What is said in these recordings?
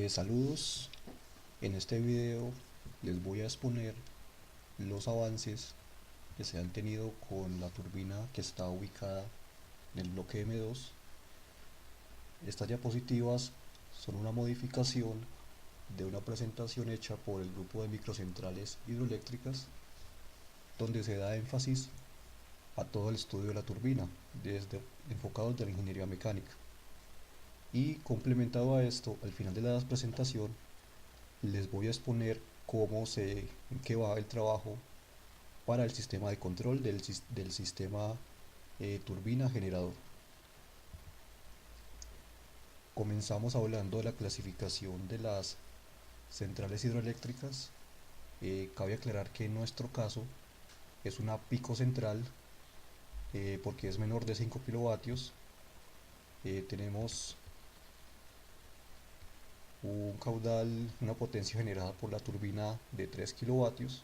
Saludos, en este video les voy a exponer los avances que se han tenido con la turbina que está ubicada en el bloque M2. Estas diapositivas son una modificación de una presentación hecha por el grupo de microcentrales hidroeléctricas donde se da énfasis a todo el estudio de la turbina, desde enfocados de la ingeniería mecánica. Y complementado a esto, al final de la presentación les voy a exponer en qué va el trabajo para el sistema de control del sistema turbina generador. Comenzamos hablando de la clasificación de las centrales hidroeléctricas. Cabe aclarar que en nuestro caso es una pico central porque es menor de 5 kilovatios. Tenemos un caudal, una potencia generada por la turbina de 3 kilovatios.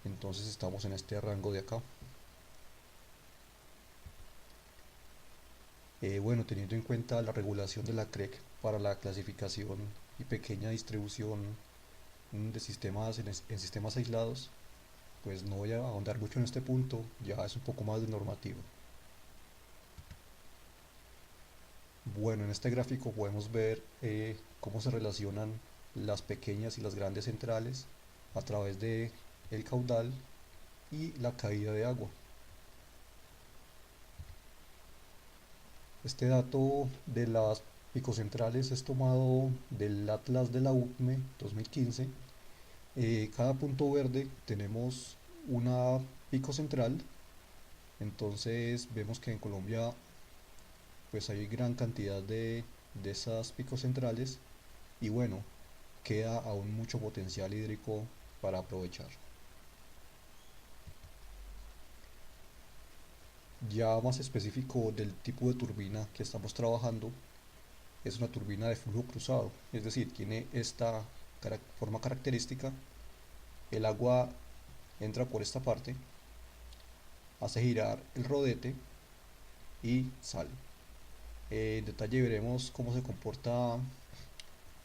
Entonces estamos en este rango de acá. Bueno, teniendo en cuenta la regulación de la CREC para la clasificación y pequeña distribución de sistemas en sistemas aislados, pues no voy a ahondar mucho en este punto, ya es un poco más de normativa. Bueno, en este gráfico podemos ver cómo se relacionan las pequeñas y las grandes centrales a través de el caudal y la caída de agua. Este dato de las picocentrales es tomado del Atlas de la UCME 2015. Cada punto verde tenemos una pico central, entonces vemos que en Colombia pues hay gran cantidad de esas picos centrales y bueno, queda aún mucho potencial hídrico para aprovechar. Ya más específico del tipo de turbina que estamos trabajando, es una turbina de flujo cruzado, es decir, tiene esta forma característica. El agua entra por esta parte, hace girar el rodete y sale. En detalle veremos cómo se comporta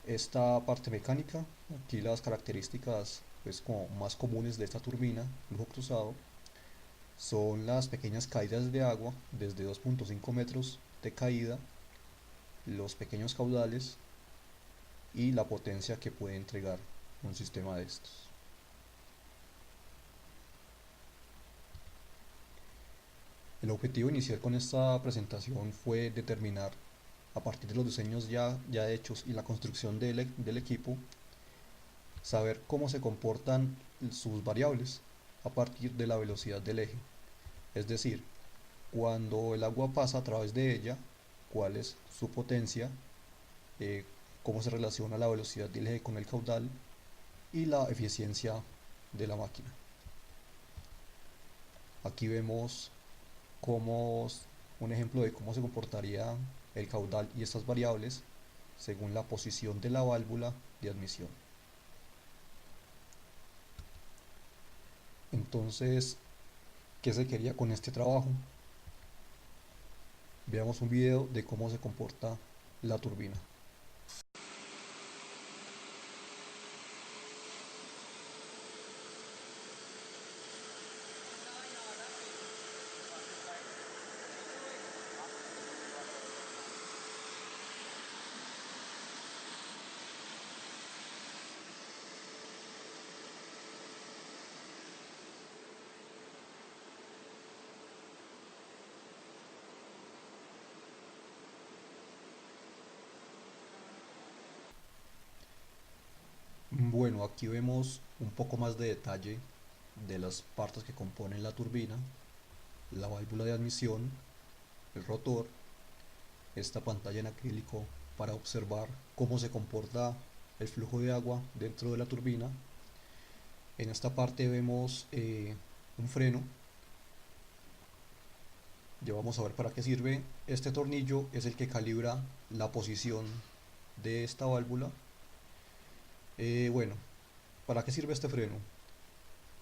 esta parte mecánica. Aquí las características pues, como más comunes de esta turbina, flujo cruzado, son las pequeñas caídas de agua desde 2.5 metros de caída, los pequeños caudales y la potencia que puede entregar un sistema de estos. El objetivo inicial con esta presentación fue determinar, a partir de los diseños ya hechos y la construcción del equipo, saber cómo se comportan sus variables a partir de la velocidad del eje. Es decir, cuando el agua pasa a través de ella, cuál es su potencia, eh, cómo se relaciona la velocidad del eje con el caudal y la eficiencia de la máquina. Aquí vemos cómo un ejemplo de cómo se comportaría el caudal y estas variables según la posición de la válvula de admisión. Entonces, ¿qué se quería con este trabajo? Veamos un video de cómo se comporta la turbina. Bueno, aquí vemos un poco más de detalle de las partes que componen la turbina, la válvula de admisión, el rotor, esta pantalla en acrílico para observar cómo se comporta el flujo de agua dentro de la turbina. En esta parte vemos un freno. Ya vamos a ver para qué sirve. Este tornillo es el que calibra la posición de esta válvula. Bueno, ¿para qué sirve este freno?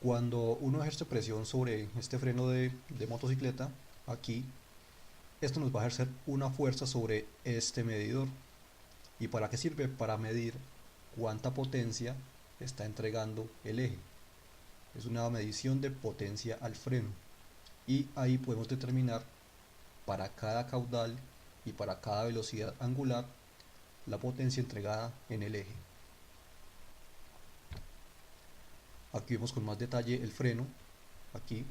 Cuando uno ejerce presión sobre este freno de motocicleta, aquí, esto nos va a ejercer una fuerza sobre este medidor ¿Y para qué sirve? Para medir cuánta potencia está entregando el eje. Es una medición de potencia al freno. Y ahí podemos determinar para cada caudal y para cada velocidad angular la potencia entregada en el eje. Aquí vemos con más detalle el freno. Aquí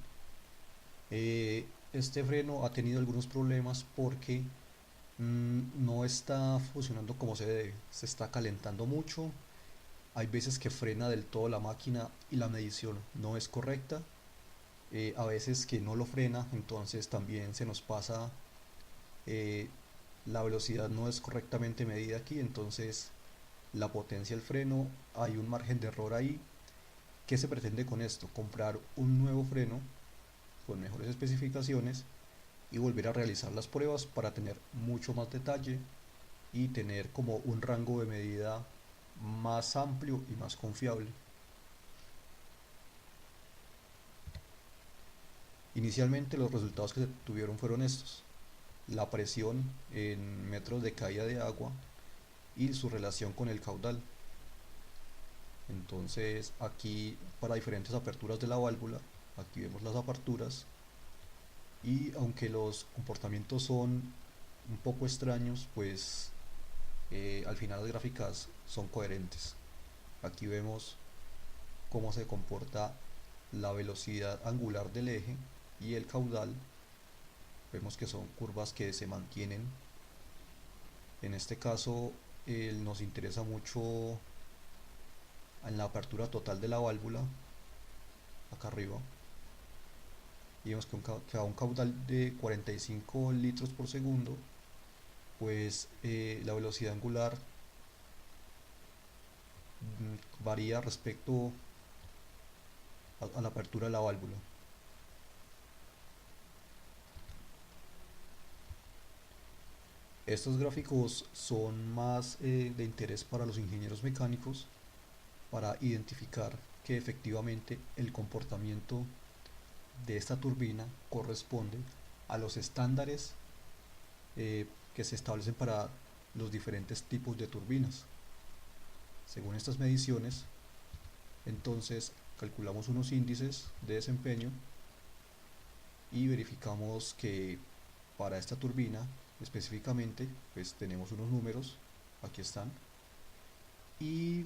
este freno ha tenido algunos problemas porque no está funcionando como se debe, se está calentando mucho, hay veces que frena del todo la máquina y la medición no es correcta, a veces que no lo frena, entonces también se nos pasa, eh, la velocidad no es correctamente medida aquí, entonces la potencia del freno, hay un margen de error ahí. ¿Qué se pretende con esto? Comprar un nuevo freno con mejores especificaciones y volver a realizar las pruebas para tener mucho más detalle y tener como un rango de medida más amplio y más confiable. Inicialmente los resultados que se tuvieron fueron estos: la presión en metros de caída de agua y su relación con el caudal. Entonces aquí, para diferentes aperturas de la válvula, aquí vemos las aperturas, y aunque los comportamientos son un poco extraños, pues al final las gráficas son coherentes. Aquí vemos cómo se comporta la velocidad angular del eje y el caudal. Vemos que son curvas que se mantienen. En este caso nos interesa mucho en la apertura total de la válvula, acá arriba, y vemos que a un caudal de 45 litros por segundo, pues la velocidad angular varía respecto a la apertura de la válvula. Estos gráficos son más de interés para los ingenieros mecánicos, para identificar que efectivamente el comportamiento de esta turbina corresponde a los estándares que se establecen para los diferentes tipos de turbinas. Según estas mediciones, entonces calculamos unos índices de desempeño y verificamos que para esta turbina específicamente pues tenemos unos números, aquí están, y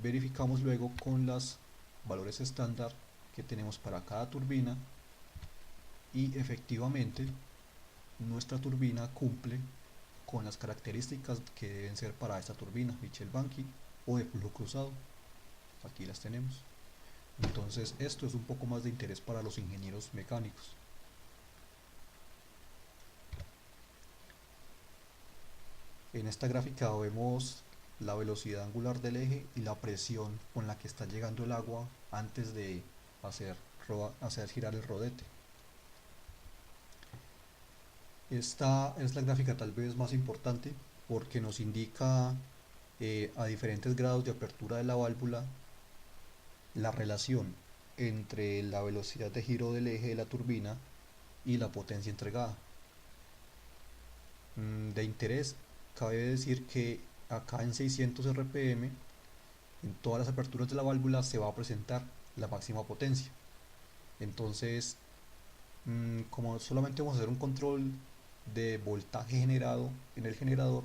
verificamos luego con los valores estándar que tenemos para cada turbina, y efectivamente nuestra turbina cumple con las características que deben ser para esta turbina Mitchell-Banky o de flujo cruzado. Aquí las tenemos. Entonces esto es un poco más de interés para los ingenieros mecánicos. En esta gráfica vemos la velocidad angular del eje y la presión con la que está llegando el agua antes de hacer girar el rodete. Esta es la gráfica tal vez más importante porque nos indica a diferentes grados de apertura de la válvula la relación entre la velocidad de giro del eje de la turbina y la potencia entregada. De interés, cabe decir que acá en 600 RPM, en todas las aperturas de la válvula se va a presentar la máxima potencia. Entonces, como solamente vamos a hacer un control de voltaje generado en el generador,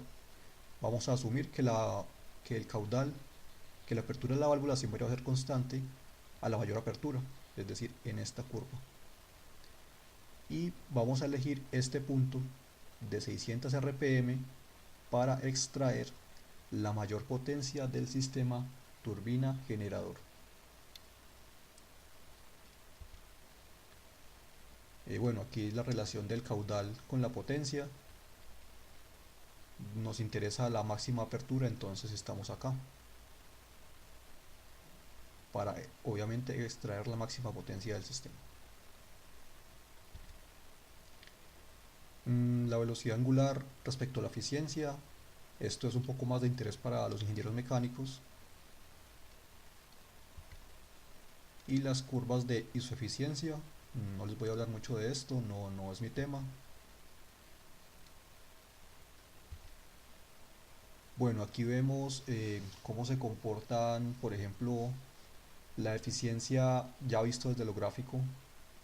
vamos a asumir que el caudal, que la apertura de la válvula siempre va a ser constante a la mayor apertura, es decir, en esta curva. Y vamos a elegir este punto de 600 RPM para extraer la mayor potencia del sistema turbina generador. Bueno, aquí la relación del caudal con la potencia. Nos interesa la máxima apertura, entonces estamos acá para obviamente extraer la máxima potencia del sistema. La velocidad angular respecto a la eficiencia, esto es un poco más de interés para los ingenieros mecánicos. Y las curvas de isoeficiencia, no les voy a hablar mucho de esto, no es mi tema. Bueno, aquí vemos cómo se comportan, por ejemplo, la eficiencia ya visto desde lo gráfico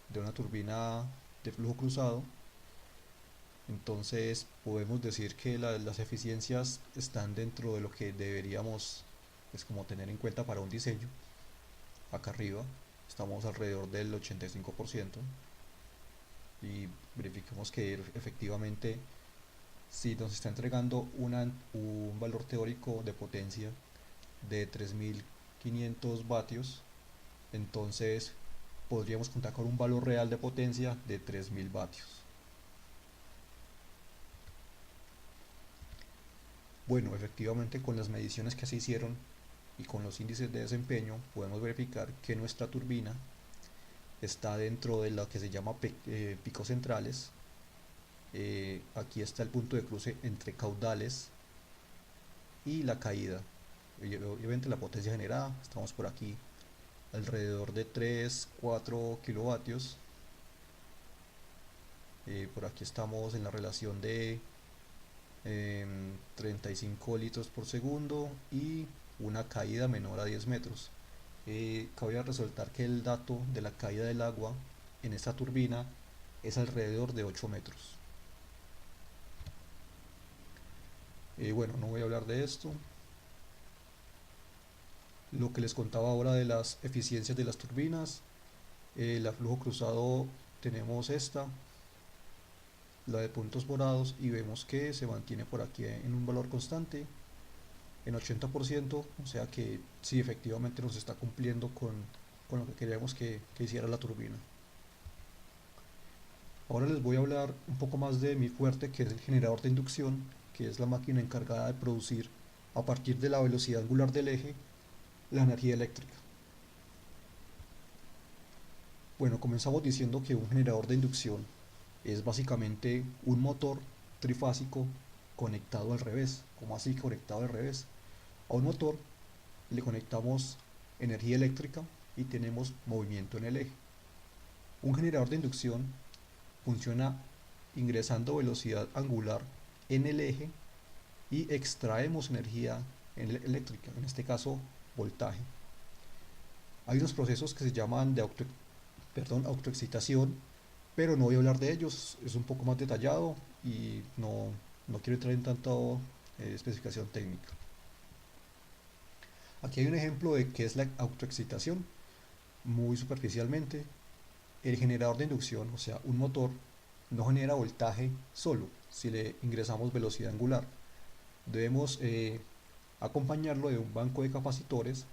de una turbina de flujo cruzado. Entonces podemos decir que las eficiencias están dentro de lo que deberíamos pues, como tener en cuenta para un diseño. Acá arriba estamos alrededor del 85% y verificamos que efectivamente si nos está entregando un valor teórico de potencia de 3500 vatios, entonces podríamos contar con un valor real de potencia de 3000 vatios. Bueno, efectivamente con las mediciones que se hicieron y con los índices de desempeño podemos verificar que nuestra turbina está dentro de lo que se llama picos centrales. Aquí está el punto de cruce entre caudales y la caída. Obviamente la potencia generada, estamos por aquí alrededor de 3-4 kilovatios. Por aquí estamos en la relación de 35 litros por segundo y una caída menor a 10 metros. Cabe resaltar que el dato de la caída del agua en esta turbina es alrededor de 8 metros. Bueno, no voy a hablar de esto. Lo que les contaba ahora de las eficiencias de las turbinas, la flujo cruzado tenemos esta, la de puntos morados, y vemos que se mantiene por aquí en un valor constante, en 80%, o sea que sí, efectivamente nos está cumpliendo con lo que queríamos que hiciera la turbina. Ahora les voy a hablar un poco más de mi fuerte, que es el generador de inducción, que es la máquina encargada de producir a partir de la velocidad angular del eje la energía eléctrica. Bueno, comenzamos diciendo que un generador de inducción es básicamente un motor trifásico conectado al revés. ¿Cómo así conectado al revés? A un motor le conectamos energía eléctrica y tenemos movimiento en el eje. Un generador de inducción funciona ingresando velocidad angular en el eje y extraemos energía eléctrica, en este caso voltaje. Hay unos procesos que se llaman de autoexcitación, pero no voy a hablar de ellos, es un poco más detallado y no quiero entrar en tanta especificación técnica. Aquí hay un ejemplo de qué es la autoexcitación, muy superficialmente. El generador de inducción, o sea, un motor, no genera voltaje solo si le ingresamos velocidad angular. Debemos acompañarlo de un banco de capacitores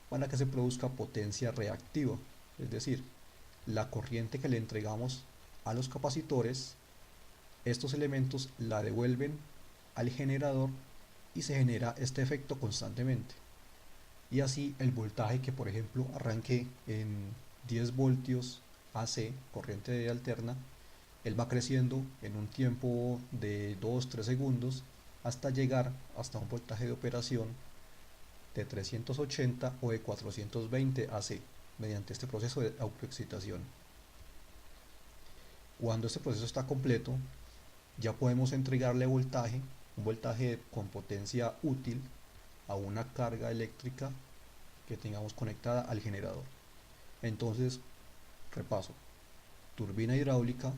para que se produzca potencia reactiva, es decir, la corriente que le entregamos a los capacitores, estos elementos la devuelven al generador y se genera este efecto constantemente. Y así el voltaje que por ejemplo arranque en 10 voltios AC, corriente alterna, él va creciendo en un tiempo de 2-3 segundos hasta llegar hasta un voltaje de operación de 380 o de 420 AC mediante este proceso de autoexcitación. Cuando este proceso está completo, ya podemos entregarle voltaje, un voltaje con potencia útil a una carga eléctrica que tengamos conectada al generador. Entonces, repaso, turbina hidráulica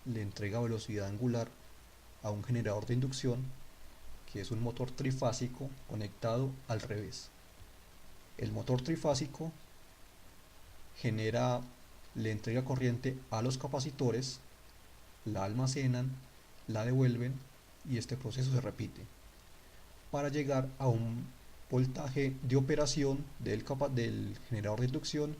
le entrega velocidad angular a un generador de inducción que es un motor trifásico conectado al revés. El motor trifásico genera, le entrega corriente a los capacitores, la almacenan, la devuelven y este proceso se repite para llegar a un voltaje de operación del generador de inducción,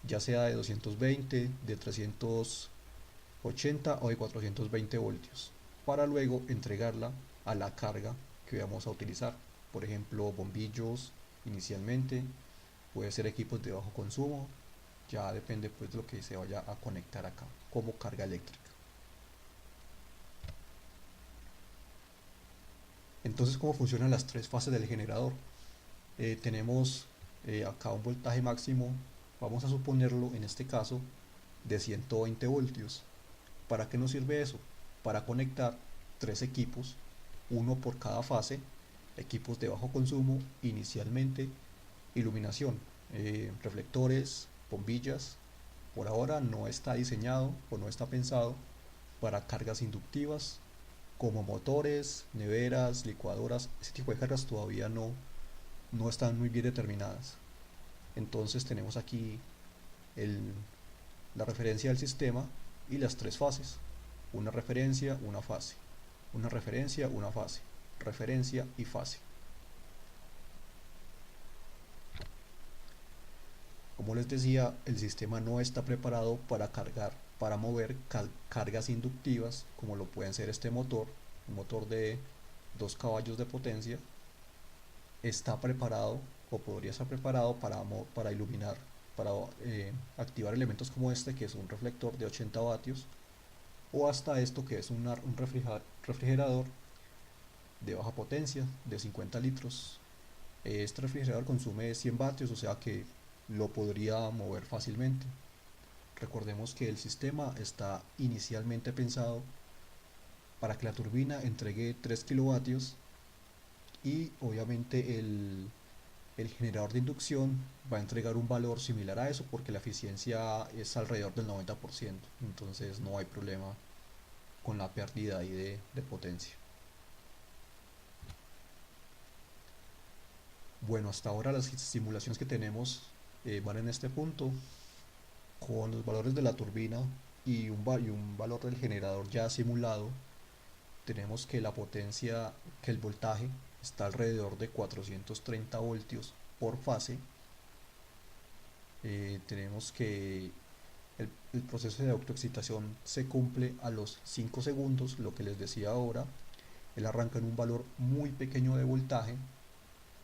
ya sea de 220, de 380 o de 420 voltios, para luego entregarla a la carga que vamos a utilizar. Por ejemplo, bombillos inicialmente, puede ser equipos de bajo consumo, ya depende pues de lo que se vaya a conectar acá como carga eléctrica. Entonces, ¿cómo funcionan las tres fases del generador? Tenemos acá un voltaje máximo, vamos a suponerlo en este caso de 120 voltios. ¿Para qué nos sirve eso? Para conectar tres equipos uno por cada fase, equipos de bajo consumo, inicialmente, iluminación, reflectores, bombillas. Por ahora no está diseñado o no está pensado para cargas inductivas como motores, neveras, licuadoras. Ese tipo de cargas todavía no están muy bien determinadas. Entonces tenemos aquí el, la referencia del sistema y las tres fases. Una referencia, una fase. Una referencia, una fase. Referencia y fase. Como les decía, el sistema no está preparado para mover cargas inductivas, como lo pueden ser este motor, un motor de 2 caballos de potencia. Está preparado o podría estar preparado para iluminar, para activar elementos como este, que es un reflector de 80 vatios, o hasta esto, que es un refrigerador de baja potencia de 50 litros. Este refrigerador consume 100 vatios, o sea que lo podría mover fácilmente. Recordemos que el sistema está inicialmente pensado para que la turbina entregue 3 kilovatios y obviamente el generador de inducción va a entregar un valor similar a eso porque la eficiencia es alrededor del 90%, entonces no hay problema con la pérdida ahí de potencia. Bueno, hasta ahora las simulaciones que tenemos van en este punto. Con los valores de la turbina y un valor del generador ya simulado, tenemos que la potencia, que el voltaje está alrededor de 430 voltios por fase. Tenemos que el proceso de autoexcitación se cumple a los 5 segundos, lo que les decía ahora. Él arranca en un valor muy pequeño de voltaje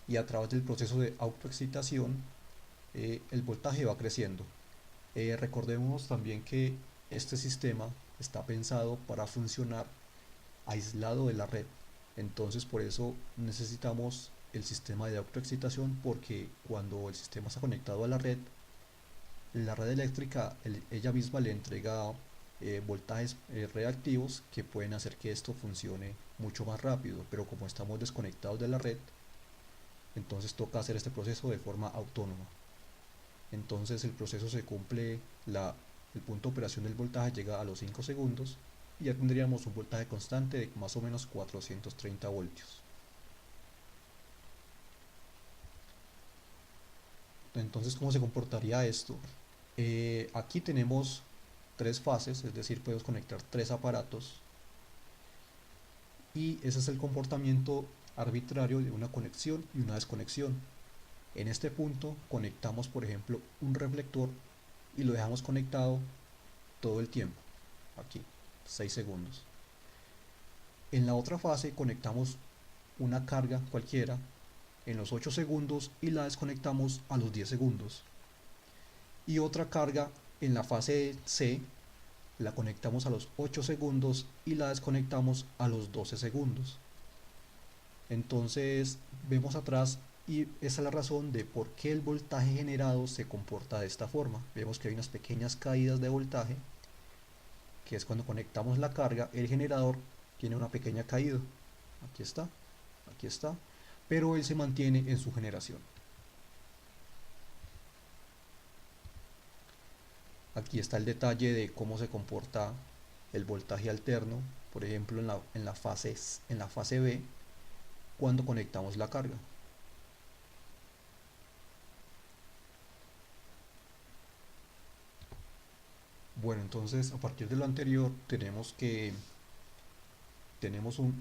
y a través del proceso de autoexcitación el voltaje va creciendo. Recordemos también que este sistema está pensado para funcionar aislado de la red. Entonces por eso necesitamos el sistema de autoexcitación, porque cuando el sistema está conectado a la red eléctrica ella misma le entrega voltajes reactivos que pueden hacer que esto funcione mucho más rápido, pero como estamos desconectados de la red, entonces toca hacer este proceso de forma autónoma. Entonces el proceso se cumple, el punto de operación del voltaje llega a los 5 segundos y ya tendríamos un voltaje constante de más o menos 430 voltios. Entonces, ¿cómo se comportaría esto? Aquí tenemos tres fases, es decir, podemos conectar tres aparatos y ese es el comportamiento arbitrario de una conexión y una desconexión. En este punto conectamos, por ejemplo, un reflector y lo dejamos conectado todo el tiempo, aquí, 6 segundos. En la otra fase conectamos una carga cualquiera en los 8 segundos y la desconectamos a los 10 segundos. Y otra carga en la fase C la conectamos a los 8 segundos y la desconectamos a los 12 segundos. Entonces vemos atrás y esa es la razón de por qué el voltaje generado se comporta de esta forma. Vemos que hay unas pequeñas caídas de voltaje, que es cuando conectamos la carga, el generador tiene una pequeña caída. Aquí está, pero él se mantiene en su generación. Aquí está el detalle de cómo se comporta el voltaje alterno, por ejemplo en la fase B, cuando conectamos la carga. Bueno, entonces a partir de lo anterior tenemos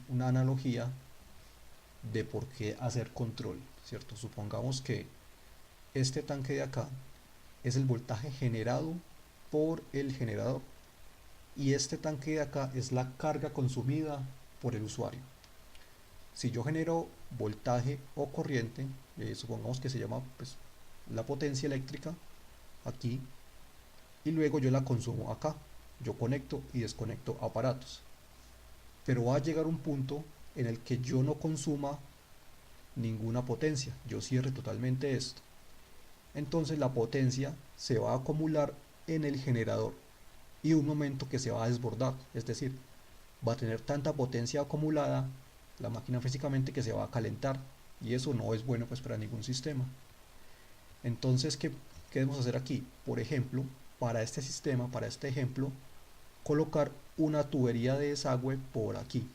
una analogía de por qué hacer control, ¿cierto? Supongamos que este tanque de acá es el voltaje generado por el generador y este tanque de acá es la carga consumida por el usuario. Si yo genero voltaje o corriente, supongamos que se llama pues, la potencia eléctrica aquí, y luego yo la consumo acá, yo conecto y desconecto aparatos, pero va a llegar un punto en el que yo no consuma ninguna potencia, yo cierre totalmente esto. Entonces la potencia se va a acumular en el generador y un momento que se va a desbordar, es decir, va a tener tanta potencia acumulada la máquina físicamente que se va a calentar, y eso no es bueno pues para ningún sistema. Entonces, ¿qué debemos hacer aquí? Por ejemplo, para este sistema, para este ejemplo, colocar una tubería de desagüe por aquí,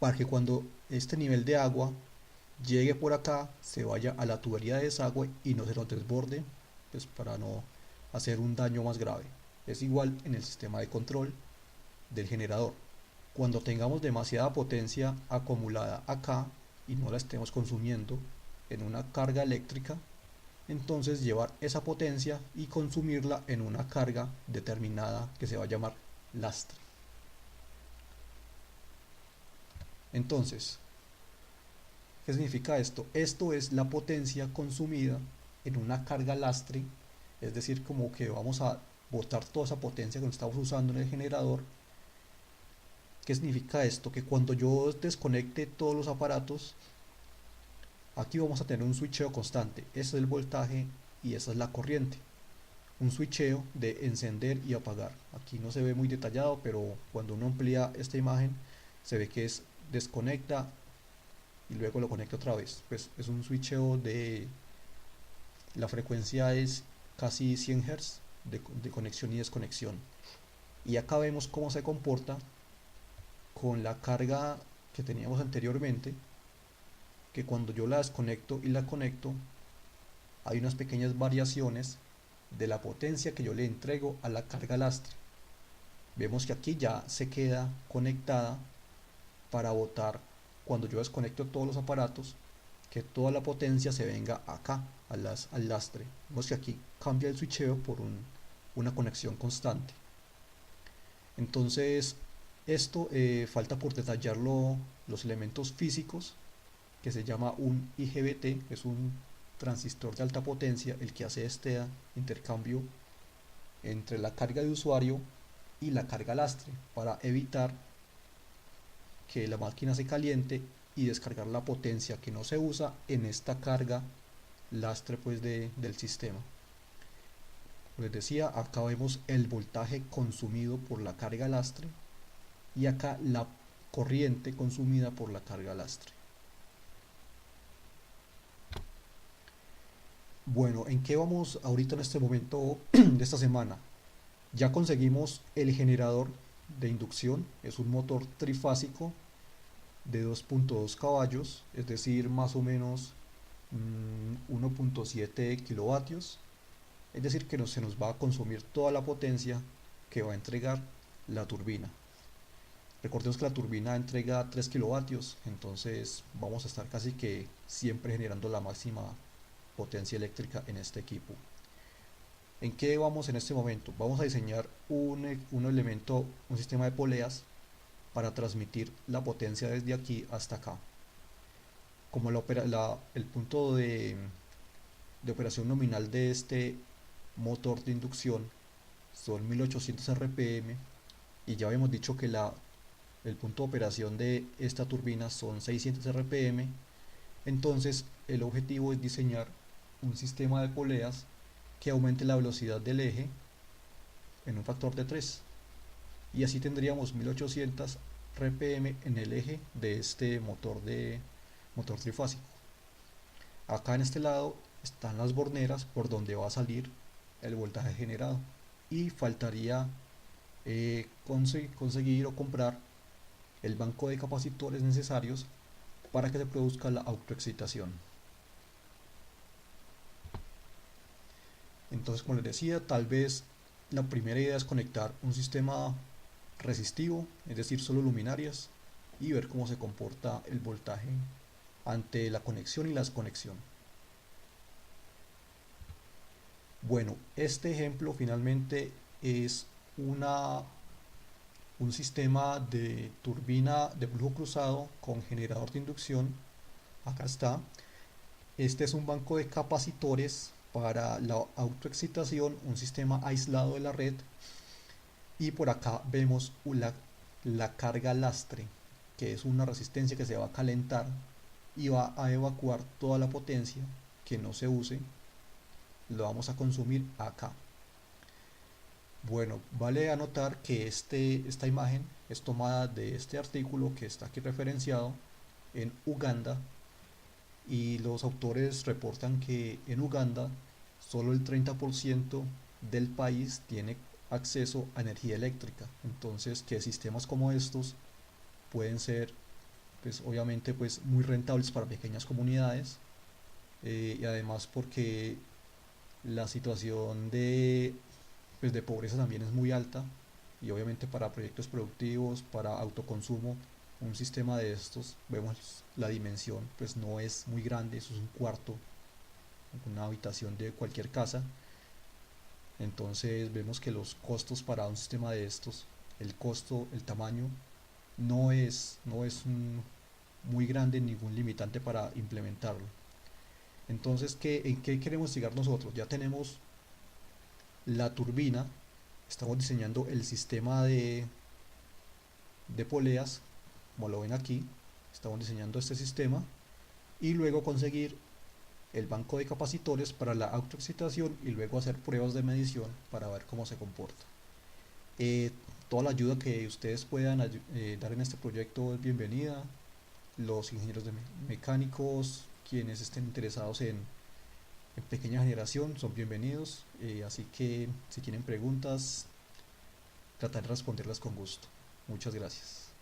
para que cuando este nivel de agua llegue por acá, se vaya a la tubería de desagüe y no se nos desborde, pues para no hacer un daño más grave. Es igual en el sistema de control del generador. Cuando tengamos demasiada potencia acumulada acá y no la estemos consumiendo en una carga eléctrica, entonces llevar esa potencia y consumirla en una carga determinada que se va a llamar lastre. Entonces, ¿qué significa esto? Esto es la potencia consumida en una carga lastre, es decir, como que vamos a botar toda esa potencia que estamos usando en el generador. ¿Qué significa esto? Que cuando yo desconecte todos los aparatos, aquí vamos a tener un switcheo constante. Ese es el voltaje y esa es la corriente. Un switcheo de encender y apagar. Aquí no se ve muy detallado, pero cuando uno amplía esta imagen, se ve que es desconecta y luego lo conecta otra vez. Pues es un switcheo de... La frecuencia es casi 100 Hz de conexión y desconexión. Y acá vemos cómo se comporta con la carga que teníamos anteriormente, que cuando yo la desconecto y la conecto, hay unas pequeñas variaciones de la potencia que yo le entrego a la carga lastre. Vemos que aquí ya se queda conectada para botar, cuando yo desconecto todos los aparatos, que toda la potencia se venga acá al lastre. Vemos que aquí cambia el switcheo por una conexión constante. Entonces, esto falta por detallarlo los elementos físicos, que se llama un IGBT, es un transistor de alta potencia, el que hace este intercambio entre la carga de usuario y la carga lastre, para evitar que la máquina se caliente y descargar la potencia que no se usa en esta carga lastre pues del sistema. Les decía, acá vemos el voltaje consumido por la carga lastre y acá la corriente consumida por la carga lastre. Bueno, ¿en qué vamos ahorita en este momento de esta semana? Ya conseguimos el generador de inducción, es un motor trifásico de 2.2 caballos, es decir, más o menos 1.7 kilovatios, es decir, que se nos va a consumir toda la potencia que va a entregar la turbina. Recordemos que la turbina entrega 3 kilovatios, entonces vamos a estar casi que siempre generando la máxima potencia eléctrica en este equipo. ¿En qué vamos en este momento? Vamos a diseñar un elemento, un sistema de poleas para transmitir la potencia desde aquí hasta acá. Como el punto de operación nominal de este motor de inducción son 1800 RPM y ya habíamos dicho que el punto de operación de esta turbina son 600 RPM, entonces el objetivo es diseñar un sistema de poleas que aumente la velocidad del eje en un factor de 3 y así tendríamos 1800 RPM en el eje de este motor trifásico. Acá en este lado están las borneras por donde va a salir el voltaje generado y faltaría conseguir o comprar el banco de capacitores necesarios para que se produzca la autoexcitación. Entonces, como les decía, tal vez la primera idea es conectar un sistema resistivo, es decir, solo luminarias, y ver cómo se comporta el voltaje ante la conexión y la desconexión. Bueno, este ejemplo finalmente es un sistema de turbina de flujo cruzado con generador de inducción. Acá está. Este es un banco de capacitores para la autoexcitación, un sistema aislado de la red. Y por acá vemos la carga lastre, que es una resistencia que se va a calentar y va a evacuar toda la potencia que no se use, lo vamos a consumir acá. Bueno, vale anotar que esta imagen es tomada de este artículo que está aquí referenciado en Uganda, y los autores reportan que en Uganda solo el 30% del país tiene acceso a energía eléctrica. Entonces, que sistemas como estos pueden ser, pues obviamente, pues muy rentables para pequeñas comunidades, y además porque la situación de pobreza también es muy alta, y obviamente para proyectos productivos, para autoconsumo, un sistema de estos, vemos la dimensión, pues no es muy grande, eso es un cuarto, una habitación de cualquier casa. Entonces vemos que los costos para un sistema de estos, el costo, el tamaño, no es muy grande, ningún limitante para implementarlo. Entonces, ¿en qué queremos llegar nosotros? Ya tenemos la turbina, estamos diseñando el sistema de poleas, como lo ven aquí, estamos diseñando este sistema, y luego conseguir el banco de capacitores para la autoexcitación y luego hacer pruebas de medición para ver cómo se comporta. Eh, Toda la ayuda que ustedes puedan dar en este proyecto es bienvenida. Los ingenieros mecánicos, quienes estén interesados en pequeña generación, son bienvenidos. Así que si tienen preguntas, tratar de responderlas con gusto. Muchas gracias.